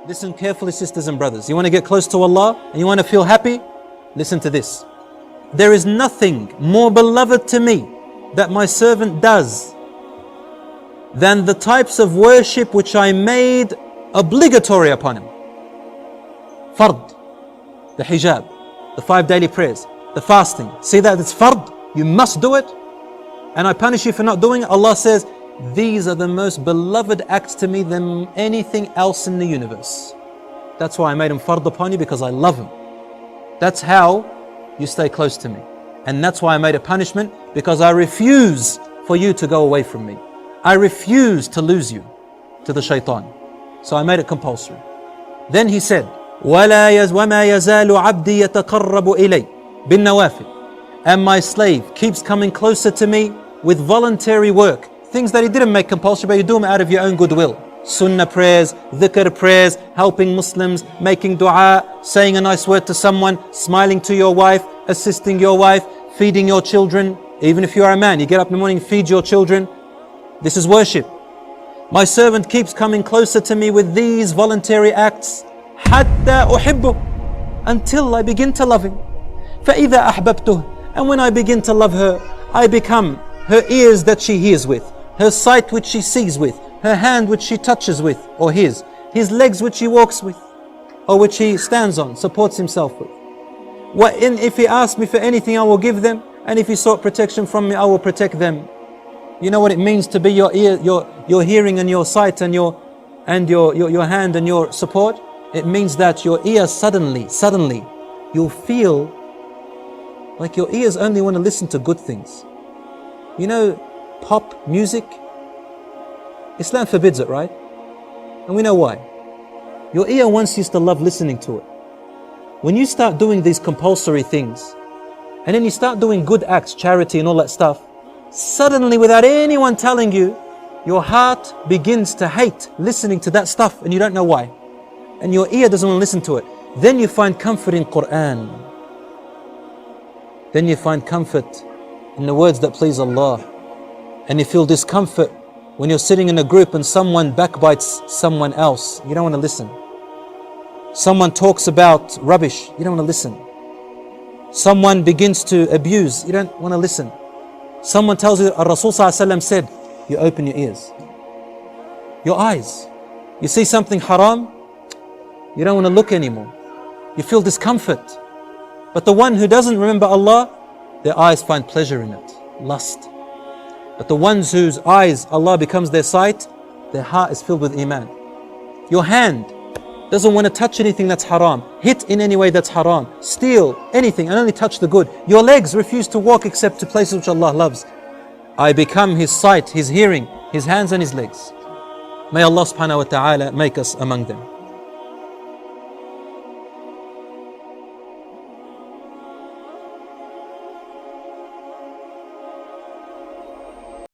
Listen carefully, sisters and brothers. You want to get close to Allah and you want to feel happy? Listen to this. There is nothing more beloved to me that my servant does than the types of worship which I made obligatory upon him. Fard, the hijab, the 5 daily prayers, the fasting. See that it's fard, you must do it. And I punish you for not doing it. Allah says, these are the most beloved acts to me than anything else in the universe. That's why I made them fard upon you, because I love them. That's how you stay close to me. And that's why I made a punishment, because I refuse for you to go away from me. I refuse to lose you to the shaitan. So I made it compulsory. Then he said, وَمَا يَزَالُ عَبْدِي يَتَقَرَّبُ إِلَيْ بِالنَّوَافِلِ. And my slave keeps coming closer to me with voluntary work. Things that he didn't make compulsory, but you do them out of your own goodwill. Sunnah prayers, dhikr prayers, helping Muslims, making dua, saying a nice word to someone, smiling to your wife, assisting your wife, feeding your children. Even if you are a man, you get up in the morning, feed your children. This is worship. My servant keeps coming closer to me with these voluntary acts, حَتَّى أُحِبُّهُ, until I begin to love him. فَإِذَا أَحْبَبْتُهُ, and when I begin to love her, I become her ears that she hears with, her sight which she sees with, her hand which she touches with, or his legs which he walks with, or which he stands on, supports himself with. If he asks me for anything, I will give them, and if he sought protection from me, I will protect them. You know what it means to be your ear, your hearing and your sight and your hand and your support? It means that your ears suddenly, you'll feel like your ears only want to listen to good things. You know, pop music, Islam forbids it, right? And we know why. Your ear once used to love listening to it. When you start doing these compulsory things, and then you start doing good acts, charity and all that stuff, suddenly without anyone telling you, your heart begins to hate listening to that stuff, and you don't know why. And your ear doesn't want to listen to it. Then you find comfort in Quran. Then you find comfort in the words that please Allah. And you feel discomfort when you're sitting in a group and someone backbites someone else. You don't want to listen. Someone talks about rubbish. You don't want to listen. Someone begins to abuse. You don't want to listen. Someone tells you, Rasul ﷺ said, you open your ears, your eyes. You see something haram, you don't want to look anymore. You feel discomfort. But the one who doesn't remember Allah, their eyes find pleasure in it, lust. But the ones whose eyes, Allah becomes their sight, their heart is filled with iman. Your hand doesn't want to touch anything that's haram, hit in any way that's haram, steal anything and only touch the good. Your legs refuse to walk except to places which Allah loves. I become his sight, his hearing, his hands and his legs. May Allah subhanahu wa ta'ala make us among them.